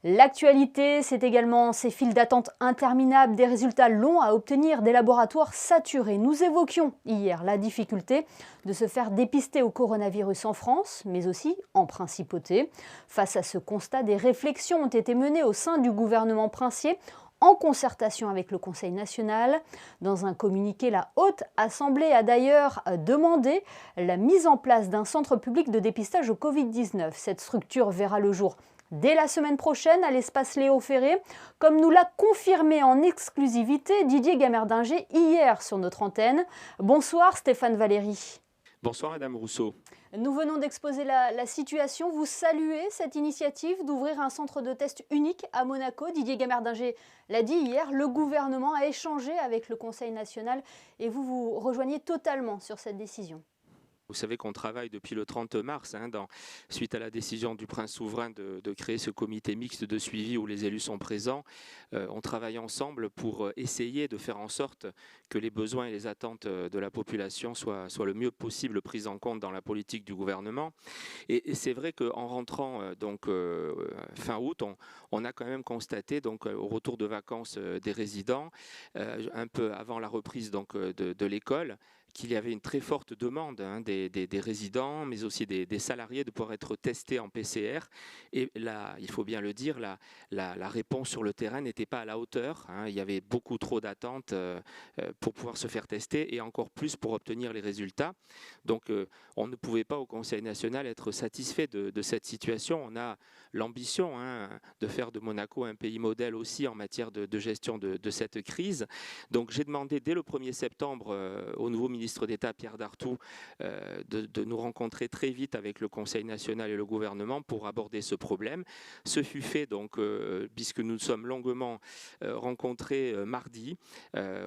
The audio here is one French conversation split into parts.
L'actualité, c'est également ces files d'attente interminables, des résultats longs à obtenir, des laboratoires saturés. Nous évoquions hier la difficulté de se faire dépister au coronavirus en France, mais aussi en principauté. Face à ce constat, des réflexions ont été menées au sein du gouvernement princier en concertation avec le Conseil national. Dans un communiqué, la Haute Assemblée a d'ailleurs demandé la mise en place d'un centre public de dépistage au Covid-19. Cette structure verra le jour dès la semaine prochaine à l'espace Léo Ferré, comme nous l'a confirmé en exclusivité Didier Gamerdinger hier sur notre antenne. Bonsoir Stéphane Valéry. Bonsoir Madame Rousseau. Nous venons d'exposer la situation. Vous saluez cette initiative d'ouvrir un centre de test unique à Monaco. Didier Gamerdinger l'a dit hier, le gouvernement a échangé avec le Conseil national et vous rejoignez totalement sur cette décision. Vous savez qu'on travaille depuis le 30 mars, suite à la décision du prince souverain de créer ce comité mixte de suivi où les élus sont présents. On travaille ensemble pour essayer de faire en sorte que les besoins et les attentes de la population soient le mieux possible pris en compte dans la politique du gouvernement. Et c'est vrai qu'en rentrant fin août, on a quand même constaté au retour de vacances des résidents, un peu avant la reprise de l'école, qu'il y avait une très forte demande des résidents, mais aussi des salariés de pouvoir être testés en PCR. Et là, il faut bien le dire, la réponse sur le terrain n'était pas à la hauteur. Il y avait beaucoup trop d'attentes pour pouvoir se faire tester et encore plus pour obtenir les résultats. Donc, on ne pouvait pas au Conseil national être satisfait de cette situation. On a l'ambition de faire de Monaco un pays modèle aussi en matière de gestion de cette crise. Donc, j'ai demandé dès le 1er septembre au nouveau ministre d'État Pierre Dartout de nous rencontrer très vite avec le Conseil national et le gouvernement pour aborder ce problème. Ce fut fait puisque nous nous sommes longuement rencontrés mardi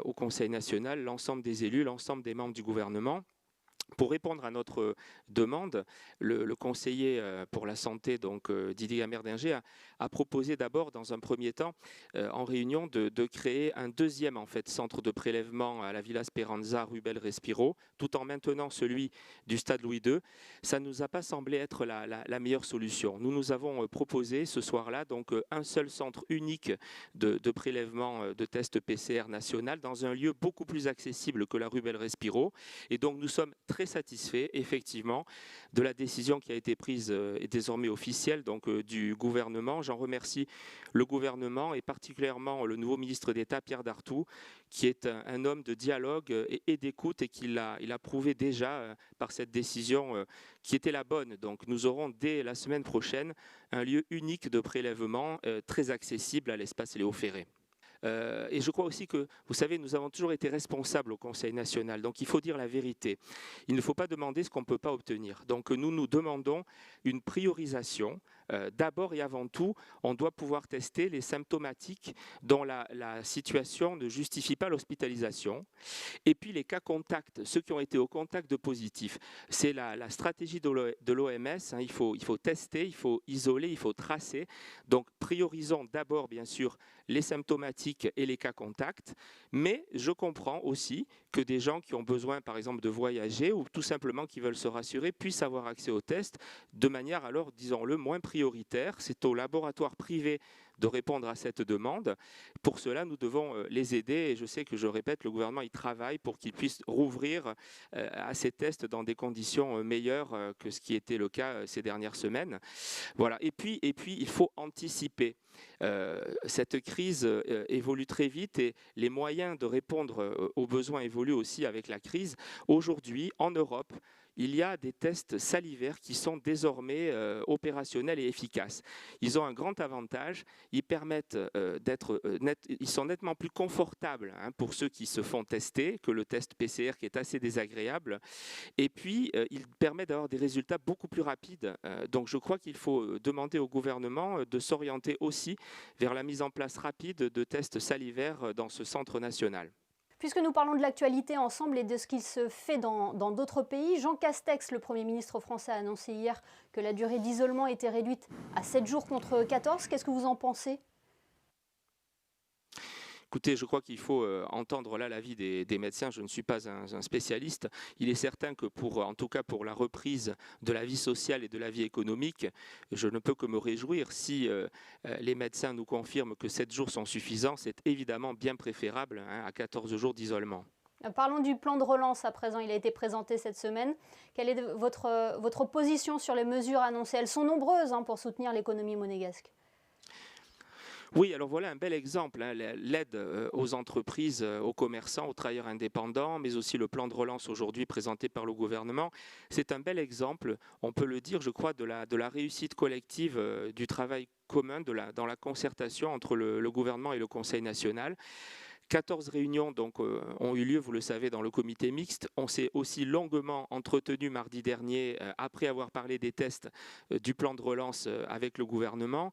au Conseil national, l'ensemble des élus, l'ensemble des membres du gouvernement. Pour répondre à notre demande, le conseiller pour la santé, Didier Gamerdinger, a proposé d'abord, dans un premier temps, en réunion, de créer un deuxième centre de prélèvement à la Villa Speranza, rue Belrespiro, tout en maintenant celui du Stade Louis II. Ça ne nous a pas semblé être la meilleure solution. Nous avons proposé ce soir-là un seul centre unique de prélèvement de tests PCR national dans un lieu beaucoup plus accessible que la rue Belrespiro. Et donc nous sommes très satisfait effectivement de la décision qui a été prise et désormais officielle du gouvernement. J'en remercie le gouvernement et particulièrement le nouveau ministre d'État Pierre Dartout qui est un homme de dialogue et d'écoute et qui l'a prouvé déjà par cette décision qui était la bonne. Donc nous aurons dès la semaine prochaine un lieu unique de prélèvement très accessible à l'espace Léo Ferré. Et je crois aussi que, vous savez, nous avons toujours été responsables au Conseil national, donc il faut dire la vérité. Il ne faut pas demander ce qu'on ne peut pas obtenir. Donc nous demandons une priorisation. D'abord et avant tout, on doit pouvoir tester les symptomatiques dont la situation ne justifie pas l'hospitalisation. Et puis les cas contacts, ceux qui ont été au contact de positifs. C'est la stratégie de l'OMS. Il faut tester, il faut isoler, il faut tracer. Donc priorisons d'abord, bien sûr, les symptomatiques et les cas contacts, mais je comprends aussi que des gens qui ont besoin, par exemple, de voyager ou tout simplement qui veulent se rassurer puissent avoir accès aux tests de manière, alors, disons-le, moins prioritaire. C'est au laboratoire privé de répondre à cette demande. Pour cela, nous devons les aider et je sais que, je répète, le gouvernement y travaille pour qu'il puisse rouvrir à ces tests dans des conditions meilleures que ce qui était le cas ces dernières semaines. Voilà. Et puis, il faut anticiper. Cette crise évolue très vite et les moyens de répondre aux besoins évoluent aussi avec la crise. Aujourd'hui, en Europe, il y a des tests salivaires qui sont désormais opérationnels et efficaces. Ils ont un grand avantage, ils permettent ils sont nettement plus confortables pour ceux qui se font tester que le test PCR qui est assez désagréable. Et puis, ils permettent d'avoir des résultats beaucoup plus rapides. Donc, je crois qu'il faut demander au gouvernement de s'orienter aussi vers la mise en place rapide de tests salivaires dans ce centre national. Puisque nous parlons de l'actualité ensemble et de ce qui se fait dans d'autres pays, Jean Castex, le Premier ministre français, a annoncé hier que la durée d'isolement était réduite à 7 jours contre 14. Qu'est-ce que vous en pensez ? Écoutez, je crois qu'il faut entendre là l'avis des médecins. Je ne suis pas un spécialiste. Il est certain que en tout cas pour la reprise de la vie sociale et de la vie économique, je ne peux que me réjouir. Si les médecins nous confirment que 7 jours sont suffisants, c'est évidemment bien préférable à 14 jours d'isolement. Parlons du plan de relance à présent. Il a été présenté cette semaine. Quelle est votre position sur les mesures annoncées? Elles sont nombreuses pour soutenir l'économie monégasque. Oui, alors voilà un bel exemple, l'aide aux entreprises, aux commerçants, aux travailleurs indépendants, mais aussi le plan de relance aujourd'hui présenté par le gouvernement. C'est un bel exemple, on peut le dire, je crois, de la réussite collective du travail commun, dans la concertation entre le gouvernement et le Conseil national. 14 réunions donc, ont eu lieu, vous le savez, dans le comité mixte. On s'est aussi longuement entretenu mardi dernier, après avoir parlé des tests du plan de relance avec le gouvernement.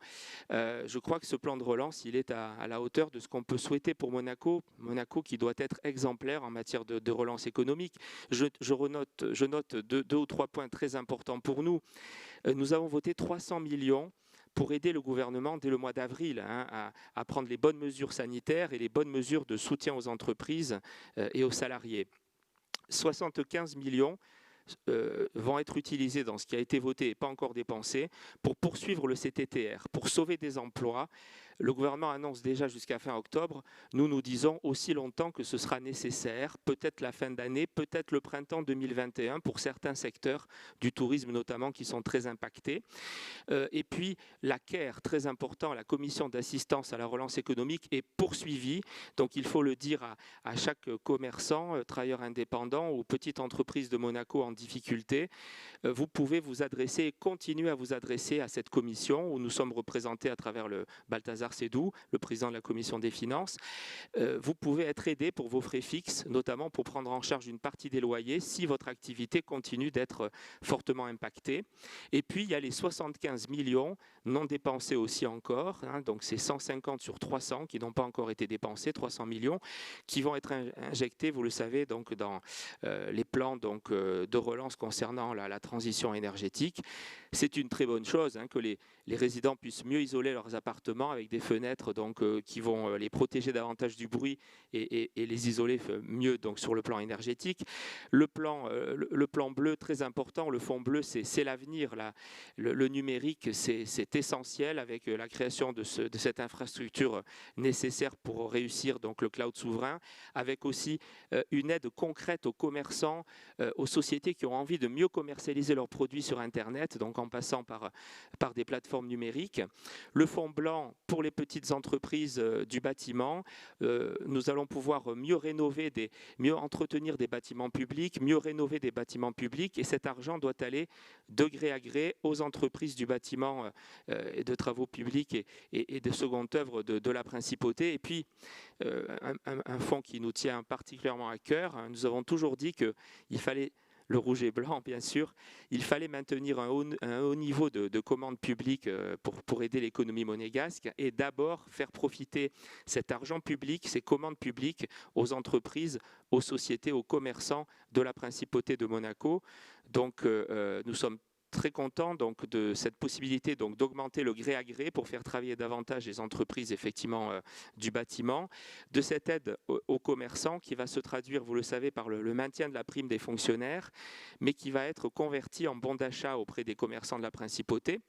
Je crois que ce plan de relance, il est à la hauteur de ce qu'on peut souhaiter pour Monaco. Monaco qui doit être exemplaire en matière de relance économique. Je note deux ou trois points très importants pour nous. Nous avons voté 300 millions pour aider le gouvernement dès le mois d'avril à prendre les bonnes mesures sanitaires et les bonnes mesures de soutien aux entreprises et aux salariés. 75 millions vont être utilisés dans ce qui a été voté et pas encore dépensé pour poursuivre le CTTR, pour sauver des emplois. Le gouvernement annonce déjà jusqu'à fin octobre. Nous disons aussi longtemps que ce sera nécessaire, peut-être la fin d'année, peut-être le printemps 2021 pour certains secteurs du tourisme notamment qui sont très impactés. Et puis la CARE, très important, la commission d'assistance à la relance économique est poursuivie. Donc il faut le dire à chaque commerçant, travailleur indépendant ou petite entreprise de Monaco en difficulté. Vous pouvez vous adresser et continuer à vous adresser à cette commission où nous sommes représentés à travers le Balthazar Sédou, le président de la commission des finances. Vous pouvez être aidé pour vos frais fixes, notamment pour prendre en charge une partie des loyers si votre activité continue d'être fortement impactée. Et puis il y a les 75 millions non dépensés aussi encore, donc c'est 150 sur 300 qui n'ont pas encore été dépensés, 300 millions qui vont être injectés, vous le savez, donc dans les plans donc, de relance concernant la transition énergétique. C'est une très bonne chose que les résidents puissent mieux isoler leurs appartements avec des fenêtres donc, qui vont les protéger davantage du bruit et les isoler mieux donc, sur le plan énergétique. Le plan bleu, très important, le fonds bleu, c'est l'avenir. Le numérique, c'est essentiel avec la création de cette infrastructure nécessaire pour réussir donc, le cloud souverain, avec aussi une aide concrète aux commerçants, aux sociétés qui ont envie de mieux commercialiser leurs produits sur Internet, donc en passant par des plateformes numériques. Le fonds blanc pour les petites entreprises du bâtiment. Nous allons pouvoir mieux mieux entretenir des bâtiments publics, mieux rénover des bâtiments publics et cet argent doit aller de gré à gré aux entreprises du bâtiment et de travaux publics et de seconde œuvre de la principauté. Et puis, un fonds qui nous tient particulièrement à cœur. Nous avons toujours dit qu'il fallait le rouge et blanc, bien sûr. Il fallait maintenir un haut niveau de commandes publiques pour aider l'économie monégasque et d'abord faire profiter cet argent public, ces commandes publiques aux entreprises, aux sociétés, aux commerçants de la principauté de Monaco. Donc, nous sommes très content donc de cette possibilité donc d'augmenter le gré à gré pour faire travailler davantage les entreprises effectivement du bâtiment, de cette aide aux commerçants qui va se traduire, vous le savez, par le maintien de la prime des fonctionnaires, mais qui va être convertie en bon d'achat auprès des commerçants de la principauté.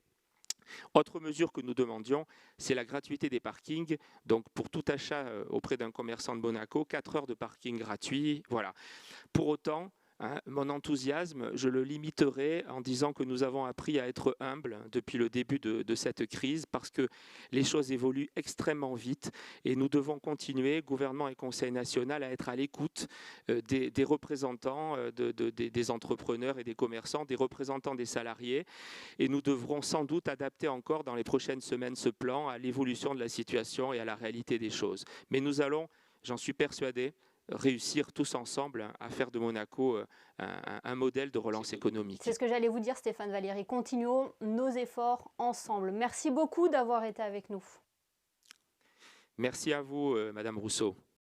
Autre mesure que nous demandions, c'est la gratuité des parkings. Donc pour tout achat auprès d'un commerçant de Monaco, 4 heures de parking gratuit. Voilà. Pour autant, mon enthousiasme, je le limiterai en disant que nous avons appris à être humbles depuis le début de cette crise parce que les choses évoluent extrêmement vite et nous devons continuer, gouvernement et Conseil national, à être à l'écoute des représentants des entrepreneurs et des commerçants, des représentants des salariés et nous devrons sans doute adapter encore dans les prochaines semaines ce plan à l'évolution de la situation et à la réalité des choses. Mais nous allons, j'en suis persuadé, réussir tous ensemble à faire de Monaco un modèle de relance économique. C'est ce que j'allais vous dire, Stéphane Valéry. Continuons nos efforts ensemble. Merci beaucoup d'avoir été avec nous. Merci à vous, Madame Rousseau.